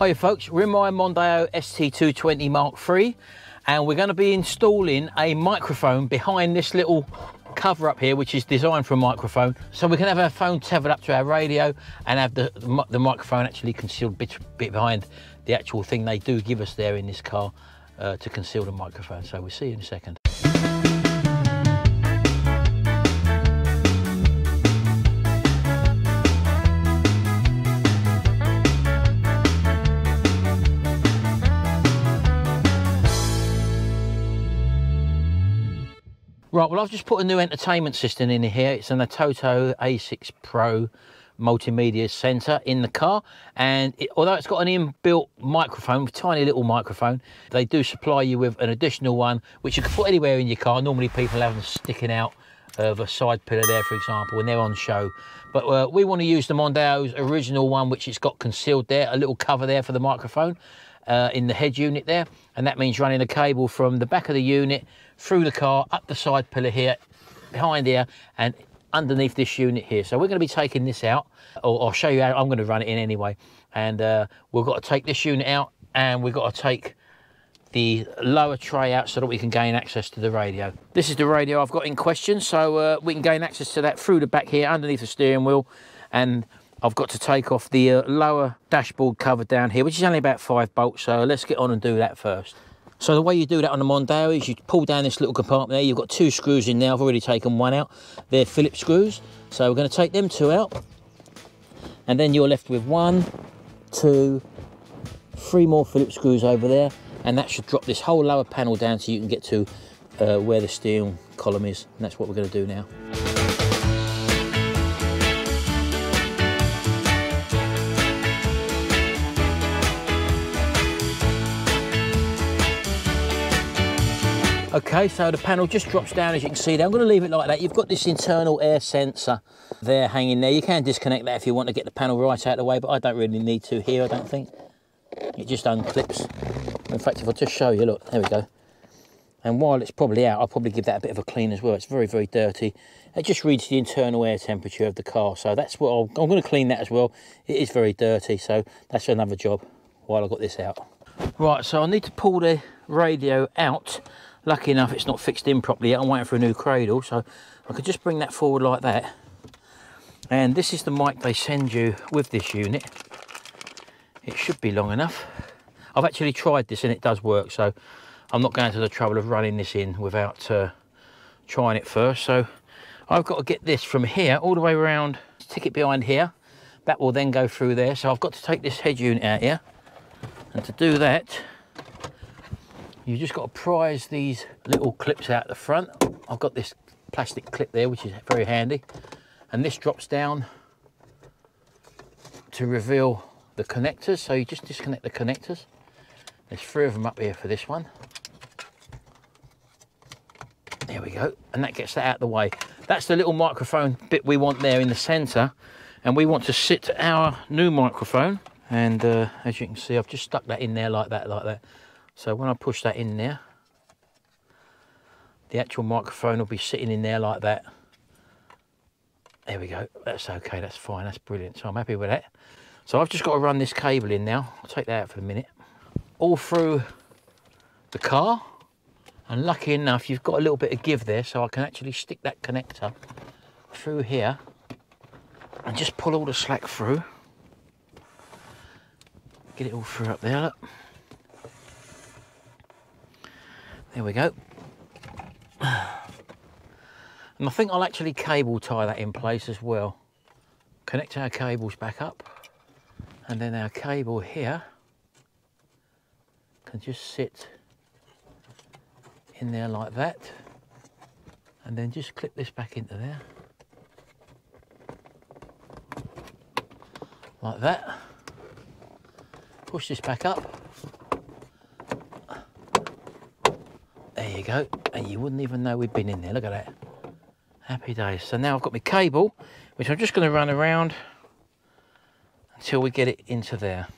Hi folks, we're in my Mondeo ST220 Mark III and we're going to be installing a microphone behind this little cover up here, which is designed for a microphone, so we can have our phone tethered up to our radio and have the microphone actually concealed bit behind the actual thing they do give us there in this car to conceal the microphone. So we'll see you in a second. Right, well, I've just put a new entertainment system in here. It's an Toto A6 Pro multimedia centre in the car, and although it's got an inbuilt microphone, a tiny little microphone, they do supply you with an additional one which you can put anywhere in your car. Normally people have them sticking out of a side pillar there, for example, when they're on show, but we want to use the Mondeo's original one, which it's got concealed there, a little cover there for the microphone in the head unit there, and that means running a cable from the back of the unit through the car, up the side pillar here, behind here, and underneath this unit here. So we're going to be taking this out, or I'll show you how I'm going to run it in anyway. And we've got to take this unit out, and we've got to take the lower tray out so that we can gain access to the radio. This is the radio I've got in question, so we can gain access to that through the back here, underneath the steering wheel. And I've got to take off the lower dashboard cover down here, which is only about 5 bolts, so let's get on and do that first. So the way you do that on the Mondeo is you pull down this little compartment there. You've got 2 screws in there. I've already taken one out. They're Phillips screws. So we're going to take them 2 out. And then you're left with 1, 2, 3 more Phillips screws over there. And that should drop this whole lower panel down so you can get to where the steering column is. And that's what we're going to do now. Okay, so the panel just drops down, as you can see there. I'm going to leave it like that. You've got this internal air sensor there hanging there. You can disconnect that if you want to get the panel right out of the way, but I don't really need to here, I don't think. It just unclips. In fact, if I just show you, look, there we go. And while it's probably out, I'll probably give that a bit of a clean as well. It's very, very dirty. It just reads the internal air temperature of the car. So that's what I'm going to clean that as well. It is very dirty, so that's another job while I've got this out. Right, so I need to pull the radio out. Lucky enough, it's not fixed in properly yet. I'm waiting for a new cradle, so I could just bring that forward like that. And this is the mic they send you with this unit. It should be long enough. I've actually tried this and it does work, so I'm not going to the trouble of running this in without trying it first. So I've got to get this from here all the way around, stick it behind here. That will then go through there. So I've got to take this head unit out here. And to do that, you just got to prise these little clips out the front. I've got this plastic clip there, which is very handy. And this drops down to reveal the connectors. So you just disconnect the connectors. There's 3 of them up here for this one. There we go. And that gets that out of the way. That's the little microphone bit we want there in the center. And we want to sit our new microphone. And as you can see, I've just stuck that in there like that, like that. So when I push that in there, the actual microphone will be sitting in there like that. There we go. That's okay. That's fine. That's brilliant. So I'm happy with that. So I've just got to run this cable in now. I'll take that out for a minute. All through the car. And lucky enough, you've got a little bit of give there, so I can actually stick that connector through here and just pull all the slack through. Get it all through up there, look. There we go. And I think I'll actually cable tie that in place as well. Connect our cables back up. And then our cable here can just sit in there like that. And then just clip this back into there. Like that. Push this back up. There you go, and you wouldn't even know we'd been in there. Look at that. Happy days. So now I've got my cable, which I'm just going to run around until we get it into there.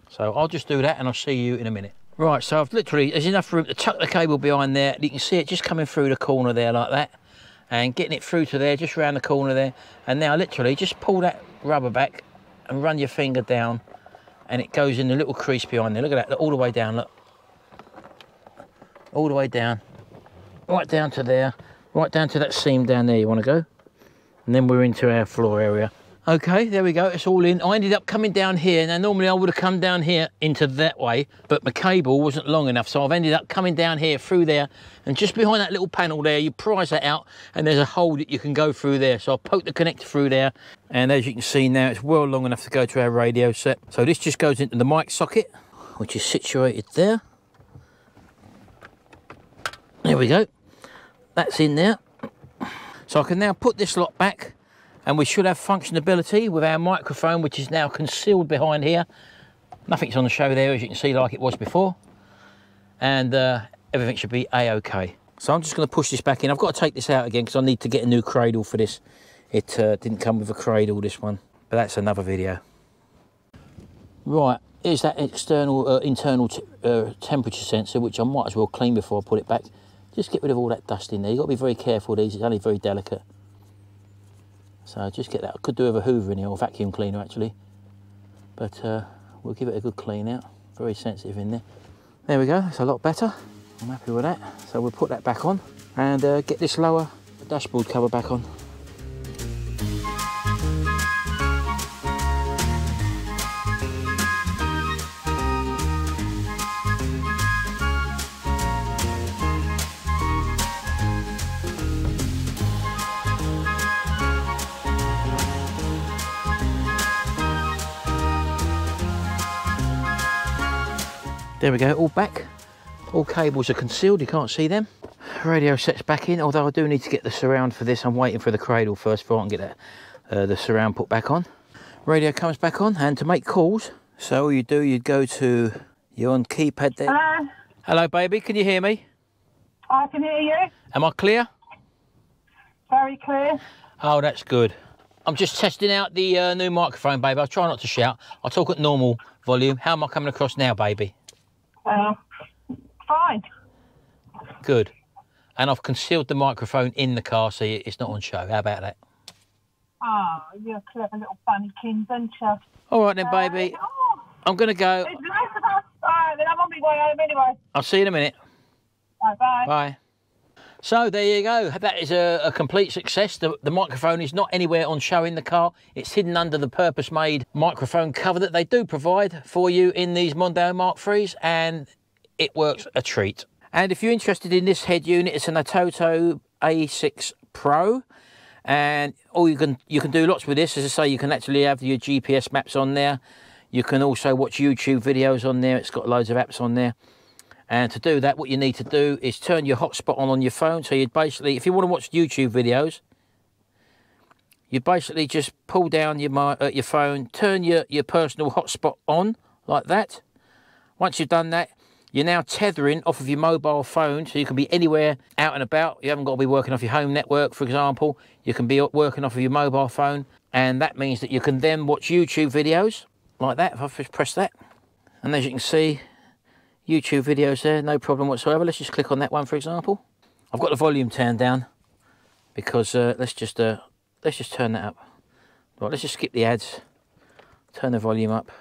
So I'll just do that and I'll see you in a minute. Right, so I've literally, there's enough room to tuck the cable behind there. You can see it just coming through the corner there like that. And getting it through to there, just round the corner there. And now literally just pull that rubber back and run your finger down and it goes in the little crease behind there. Look at that, look, all the way down, look. All the way down, right down to there, right down to that seam down there you want to go. And then we're into our floor area. Okay, there we go, it's all in. I ended up coming down here. Now normally I would have come down here into that way, but my cable wasn't long enough, so I've ended up coming down here through there, and just behind that little panel there, you prise that out and there's a hole that you can go through there. So I'll poke the connector through there, and as you can see now, it's well long enough to go to our radio set. So this just goes into the mic socket, which is situated there. There we go, that's in there. So I can now put this lot back, and we should have functionability with our microphone, which is now concealed behind here. Nothing's on the show there, as you can see, like it was before. And everything should be A-OK. So I'm just going to push this back in. I've got to take this out again because I need to get a new cradle for this. It didn't come with a cradle, this one, but that's another video. Right, here's that external, internal temperature sensor, which I might as well clean before I put it back. Just get rid of all that dust in there. You've got to be very careful with these, it's only very delicate. So just get that. I could do with a hoover in here, or vacuum cleaner actually. But we'll give it a good clean out. Very sensitive in there. There we go, it's a lot better. I'm happy with that. So we'll put that back on and get this lower dashboard cover back on. There we go, all back. All cables are concealed, you can't see them. Radio set's back in, although I do need to get the surround for this. I'm waiting for the cradle first before I can get that, the surround put back on. Radio comes back on, and to make calls, so all you do, you'd go to your on keypad there. Hello. Hello, baby, can you hear me? I can hear you. Am I clear? Very clear. Oh, that's good. I'm just testing out the new microphone, baby. I'll try not to shout. I'll talk at normal volume. How am I coming across now, baby? Fine. Good. And I've concealed the microphone in the car so it's not on show. How about that? Oh, you're a clever little bunnykin, aren't you? All right then, baby. Oh, I'm going to go. it's nice of us. All right, then I'm on my way home anyway. I'll see you in a minute. Bye, bye. Bye. So there you go. That is a complete success. The microphone is not anywhere on show in the car. It's hidden under the purpose-made microphone cover that they do provide for you in these Mondeo Mk3s, and it works a treat. And if you're interested in this head unit, it's an Untitled A6 Pro, and all you can do lots with this. As I say, you can actually have your GPS maps on there. You can also watch YouTube videos on there. It's got loads of apps on there. And to do that, what you need to do is turn your hotspot on your phone. So you'd basically, if you want to watch YouTube videos, you basically just pull down your phone, turn your personal hotspot on like that. Once you've done that, you're now tethering off of your mobile phone, so you can be anywhere out and about. You haven't got to be working off your home network, for example. You can be working off of your mobile phone, and that means that you can then watch YouTube videos like that. If I just press that, and as you can see, YouTube videos there, no problem whatsoever. Let's just click on that one, for example. I've got the volume turned down because let's just turn that up. Right, let's just skip the ads, turn the volume up.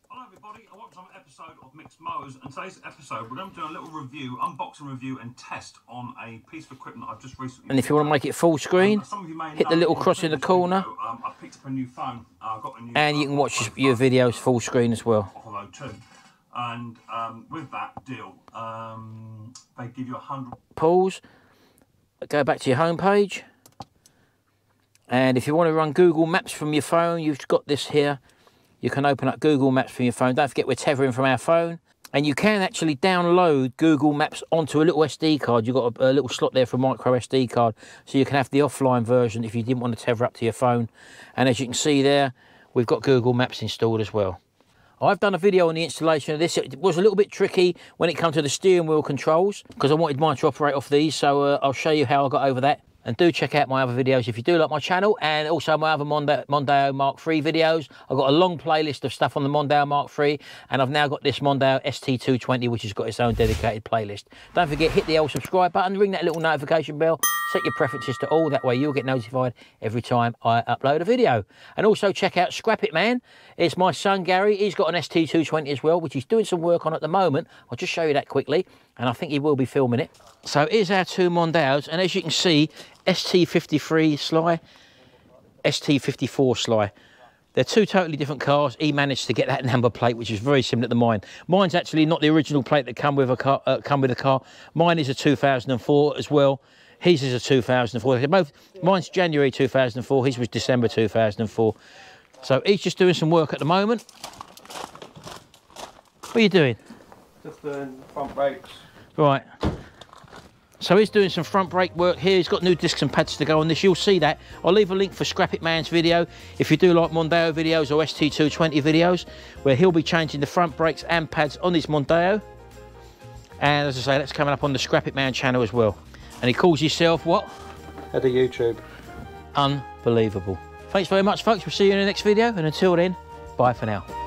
Hello everybody, I welcome to an episode of Mixed Mowers, and today's episode we're going to do a little review, unboxing review and test on a piece of equipment I've just recently. And if you want to make it full screen, hit the little cross in the corner, video, I picked up a new phone, got a new and you can watch your videos full screen as well. Too. And with that deal, they give you 100. Pause, go back to your home page, and if you want to run Google Maps from your phone, you've got this here. You can open up Google Maps from your phone. Don't forget we're tethering from our phone, and you can actually download Google Maps onto a little SD card. You've got a little slot there for a micro SD card, so you can have the offline version if you didn't want to tether up to your phone. And as you can see there, we've got Google Maps installed as well. I've done a video on the installation of this. It was a little bit tricky when it comes to the steering wheel controls because I wanted mine to operate off these, so I'll show you how I got over that. And do check out my other videos if you do like my channel, and also my other Mondeo Mk3 videos. I've got a long playlist of stuff on the Mondeo Mk3, and I've now got this Mondeo ST220, which has got its own dedicated playlist. Don't forget, hit the old subscribe button, ring that little notification bell, set your preferences to all, that way you'll get notified every time I upload a video. And also check out Scrap It Man. It's my son Gary, he's got an ST220 as well, which he's doing some work on at the moment. I'll just show you that quickly, and I think he will be filming it. So here's our two Mondeos, and as you can see, ST53 Sly, ST54 Sly. They're two totally different cars. He managed to get that number plate, which is very similar to mine. Mine's actually not the original plate that come with a car. Mine is a 2004 as well. His is a 2004. They're both, mine's January 2004. His was December 2004. So he's just doing some work at the moment. What are you doing? Just doing front brakes. Right. So he's doing some front brake work here. He's got new discs and pads to go on this. You'll see that. I'll leave a link for Scrap It Man's video if you do like Mondeo videos or ST220 videos, where he'll be changing the front brakes and pads on his Mondeo. And as I say, that's coming up on the Scrap It Man channel as well. And he calls himself what? Head of YouTube. Unbelievable. Thanks very much, folks. We'll see you in the next video. And until then, bye for now.